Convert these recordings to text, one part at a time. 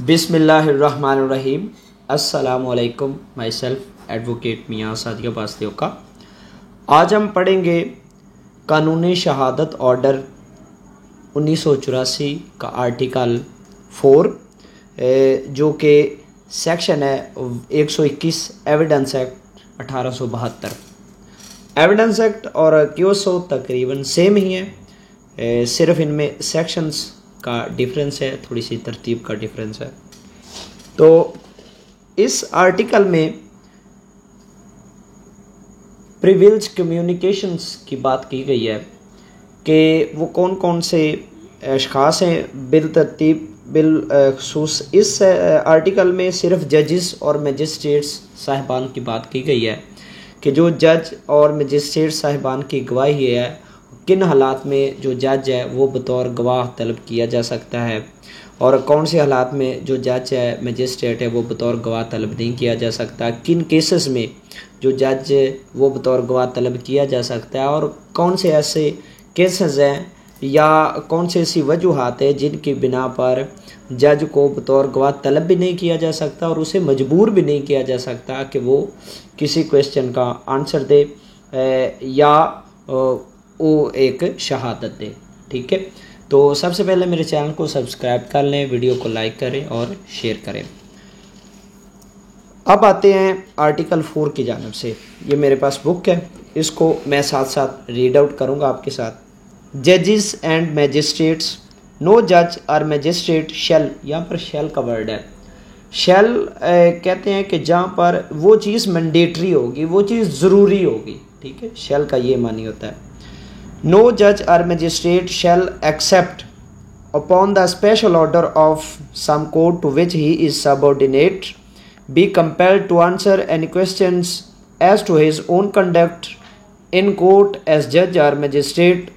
बिस्मिल्लाहिर्रहमानिर्रहीम। अस्सलामुअलैकुम। My self advocate मियाँ सादिया बास्तियों का। आज हम पढ़ेंगे कानूनी शहादत ऑर्डर 1984 का आर्टिकल 4 जो कि सेक्शन है 121 एविडेंस एक्ट 1872। एविडेंस एक्ट और क्योसो तकरीबन सेम ही है, सिर्फ इनमें सेक्शंस का डिफरेंस है, थोड़ी सी तरतीब का डिफरेंस है। तो इस आर्टिकल में प्रिविलेज कम्युनिकेशंस की बात की गई है कि वो कौन कौन से अशख़ास हैं बिल तरतीब बिलखसूस। इस आर्टिकल में सिर्फ जजेस और मजिस्ट्रेट्स साहिबान की बात की गई है कि जो जज और मजिस्ट्रेट साहिबान की गवाही है, किन हालात में जो जज है वो बतौर गवाह तलब किया जा सकता है और कौन से हालात में जो जज है मजिस्ट्रेट है वो बतौर गवाह तलब नहीं किया जा सकता, किन केसेस में जो जज वो बतौर गवाह तलब किया जा सकता है और कौन से ऐसे केसेस हैं या कौन से ऐसी वजूहात है जिनकी बिना पर जज को बतौर गवाह तलब भी नहीं किया जा सकता और उसे मजबूर भी नहीं किया जा सकता कि वो किसी क्वेश्चन का आंसर दे या वो एक शहादत दे। ठीक है, तो सबसे पहले मेरे चैनल को सब्सक्राइब कर लें, वीडियो को लाइक करें और शेयर करें। अब आते हैं आर्टिकल 4 की जानिब से। ये मेरे पास बुक है, इसको मैं साथ साथ रीड आउट करूँगा आपके साथ। जजेस एंड मैजिस्ट्रेट्स, नो जज और मैजिस्ट्रेट शेल, यहाँ पर शेल का वर्ड है। शेल कहते हैं कि जहाँ पर वो चीज़ मैंडेटरी होगी, वो चीज़ ज़रूरी होगी। ठीक है, शेल का ये मानी होता है। No judge or magistrate shall accept upon the special order of some court to which he is subordinate be compelled to answer any questions as to his own conduct in court as judge or magistrate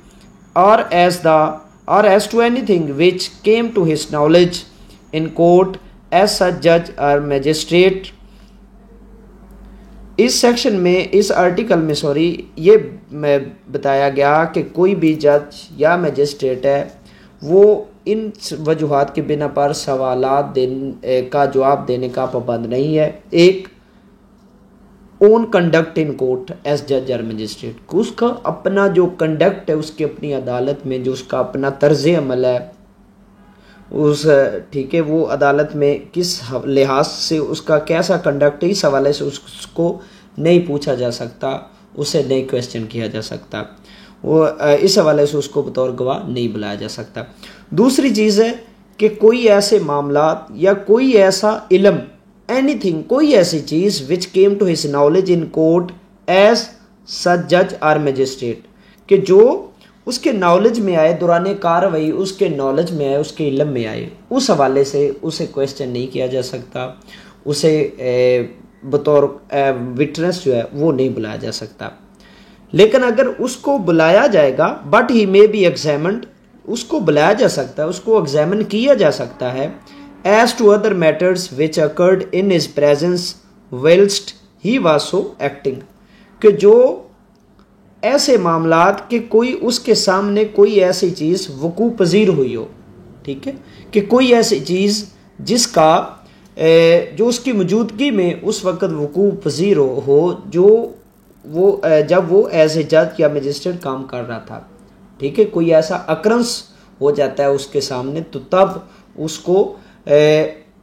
or as to anything which came to his knowledge in court as such judge or magistrate। इस section में, इस article में ये बताया गया कि कोई भी जज या मजिस्ट्रेट है वो इन वजूहात के बिना पर सवालात का जवाब देने का पाबंद नहीं है। एक, own conduct in court as जज और मजिस्ट्रेट, उसका अपना जो कंडक्ट है, उसकी अपनी अदालत में जो उसका अपना तर्ज अमल है उस ठीक है वो अदालत में किस लिहाज से उसका कैसा कंडक्ट है, इस हवाले से उसको नहीं पूछा जा सकता, उसे नहीं क्वेश्चन किया जा सकता, वो इस हवाले से उसको बतौर गवाह नहीं बुलाया जा सकता। दूसरी चीज़ है कि कोई ऐसे मामलात या कोई ऐसा इल्म, एनीथिंग, कोई ऐसी चीज़ which came to his knowledge in court as such जज और मजिस्ट्रेट, कि जो उसके नॉलेज में आए, दौरान कार्रवाई उसके नॉलेज में आए, उसके इल्म में आए, उस हवाले से उसे क्वेश्चन नहीं किया जा सकता, उसे बतौर विटनेस जो है वो नहीं बुलाया जा सकता। लेकिन अगर उसको बुलाया जाएगा, but he may be examined, उसको बुलाया जा सकता है, उसको एग्जामिन किया जा सकता है as to other matters which occurred in his presence whilst he was so acting, कि जो ऐसे मामलात कि कोई उसके सामने कोई ऐसी चीज़ वकू पजीर हुई हो। ठीक है, कि कोई ऐसी चीज़ जिसका जो उसकी मौजूदगी में उस वक़्त वकू पजीर हो जो वो जब वो एज ए जज या मजिस्ट्रेट काम कर रहा था। ठीक है, कोई ऐसा अक्रंस हो जाता है उसके सामने, तो तब उसको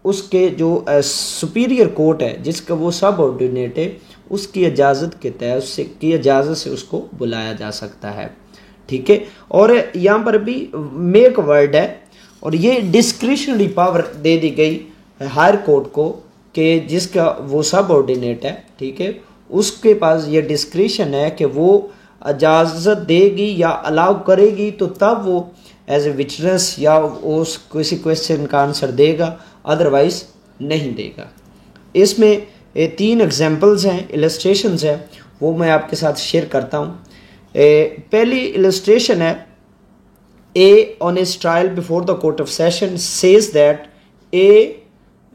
उसके जो सुपीरियर कोर्ट है जिसका वो सब ऑर्डिनेट है, उसकी इजाज़त के तहत, उसकी इजाज़त से उसको बुलाया जा सकता है। ठीक है, और यहाँ पर भी मेक वर्ड है और ये डिस्क्रिशनरी पावर दे दी गई हायर कोर्ट को कि जिसका वो सब ऑर्डिनेट है। ठीक है, उसके पास ये डिस्क्रिशन है कि वो इजाज़त देगी या अलाउ करेगी तो तब वो एज ए विटनेस या उस किसी क्वेश्चन का आंसर देगा, अदरवाइज नहीं देगा। इसमें 3 एग्जाम्पल्स हैं, इलस्ट्रेशंस हैं, वो मैं आपके साथ शेयर करता हूँ। पहली इलस्ट्रेशन है, A on his trial before the court of session says that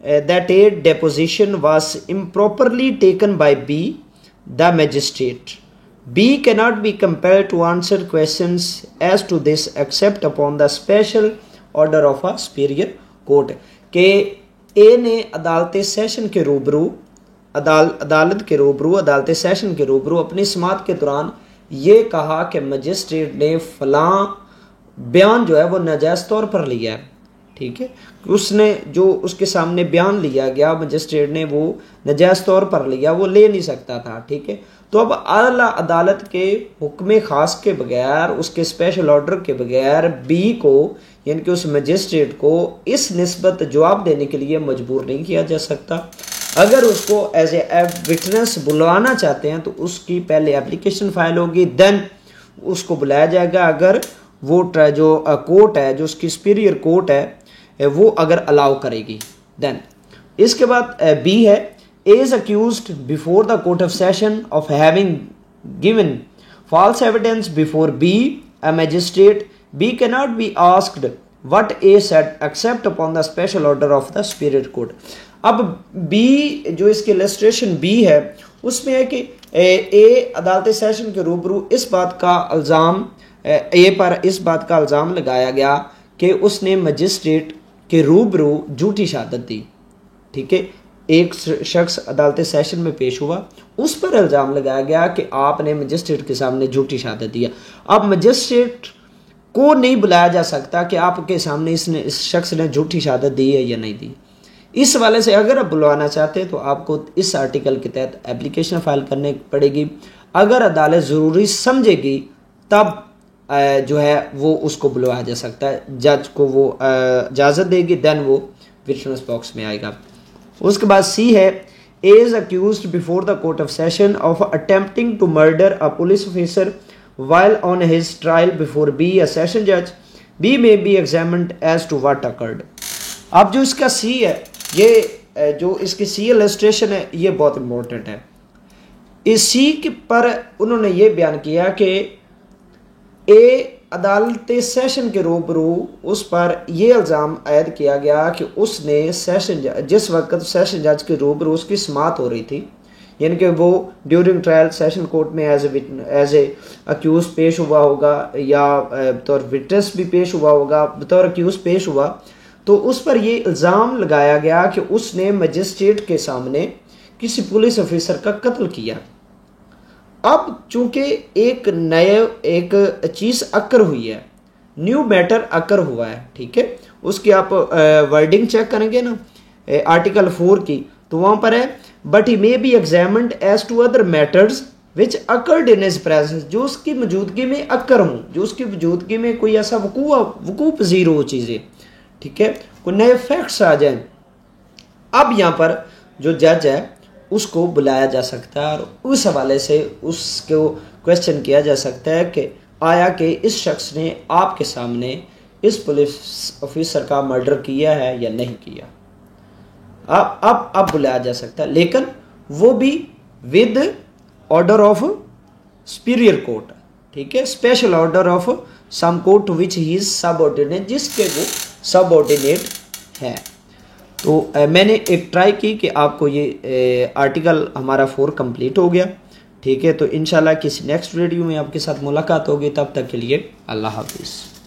a deposition was improperly taken by B, the magistrate. B cannot be compelled to answer questions as to this except upon the special order of a superior court। के ए ने अदालत session के रूबरू अदालत session के रूबरू अपनी समाअत के दौरान ये कहा कि मजिस्ट्रेट ने फलां बयान जो है वो नाजायज़ तौर पर लिया है। ठीक है, उसने जो उसके सामने बयान लिया गया मजिस्ट्रेट ने वो नाजायज़ तौर पर लिया, वो ले नहीं सकता था। ठीक है, तो अब आला अदालत के हुक्म खास के बगैर, उसके स्पेशल ऑर्डर के बगैर बी को यानी कि उस मजिस्ट्रेट को इस निस्बत जवाब देने के लिए मजबूर नहीं किया जा सकता। अगर उसको एज ए विटनेस बुलवाना चाहते हैं तो उसकी पहले एप्लीकेशन फाइल होगी, देन उसको बुलाया जाएगा। अगर वो जो कोर्ट है, जो उसकी सुपीरियर कोर्ट है, वो अगर अलाउ करेगी देन। इसके बाद बी है, is accused before the court of session of having given false evidence before B, a magistrate, B cannot be asked what A said except upon the special order of the superior court। अब B जो इसकी illustration B है उसमें है कि A अदालत session के रूबरू इस बात का इल्ज़ाम A पर इस बात का इल्ज़ाम लगाया गया कि उसने मजिस्ट्रेट के रूबरू झूठी शहादत दी। ठीक है, एक शख्स अदालत सेशन में पेश हुआ, उस पर इल्ज़ाम लगाया गया कि आपने मजिस्ट्रेट के सामने झूठी शहादत दिया। अब मजिस्ट्रेट को नहीं बुलाया जा सकता कि आपके सामने इस शख्स ने झूठी शहादत दी है या नहीं दी। इस हवाले से अगर आप बुलवाना चाहते हैं तो आपको इस आर्टिकल के तहत एप्लीकेशन फाइल करनी पड़ेगी। अगर अदालत ज़रूरी समझेगी तब जो है वो उसको बुलवाया जा सकता है, जज को वो इजाज़त देगी, देन वो विटनेस बॉक्स में आएगा। उसके बाद सी है, A is accused before the court of session of attempting to murder a police officer while on his trial before B, a session judge, B may be examined as to what occurred। अब जो इसका सी है, ये जो इसकी सी illustration है ये बहुत इंपॉर्टेंट है। इस सी पर उन्होंने ये बयान किया कि ए अदालत सेशन के रूबरू उस पर यह इल्ज़ाम आयद किया गया कि उसने जिस वक्त सेशन जज के रूबरू उसकी समाअत हो रही थी, यानी कि वो ड्यूरिंग ट्रायल सेशन कोर्ट में एज ए अक्यूज पेश हुआ होगा या बतौर विटनेस भी पेश हुआ होगा, बतौर अक्यूज पेश हुआ, तो उस पर यह इल्ज़ाम लगाया गया कि उसने मजिस्ट्रेट के सामने किसी पुलिस ऑफिसर का कत्ल किया। अब चूंकि एक चीज़ अकर हुई है, न्यू मैटर अकर हुआ है, ठीक है, उसकी आप वर्डिंग चेक करेंगे ना आर्टिकल 4 की, तो वहाँ पर है but he may be examined as to other matters which occurred in his presence, जो उसकी मौजूदगी में अकर हों, जो उसकी मौजूदगी में कोई ऐसा वकूफ़ पज़ीर हो चीज़ें, ठीक है, कोई नए फैक्ट्स आ जाएं। अब यहाँ पर जो जज है उसको बुलाया जा सकता है और उस हवाले से उसको क्वेश्चन किया जा सकता है कि आया कि इस शख्स ने आपके सामने इस पुलिस ऑफिसर का मर्डर किया है या नहीं किया। अब बुलाया जा सकता है, लेकिन वो भी with order of superior court, ठीक है, special order of some court to which he is subordinate, जिसके वो सबऑर्डिनेट है। तो मैंने एक ट्राई की कि आपको ये आर्टिकल हमारा 4 कंप्लीट हो गया, ठीक है। तो इंशाल्लाह किसी नेक्स्ट वीडियो में आपके साथ मुलाकात होगी, तब तक के लिए अल्लाह हाफिज़।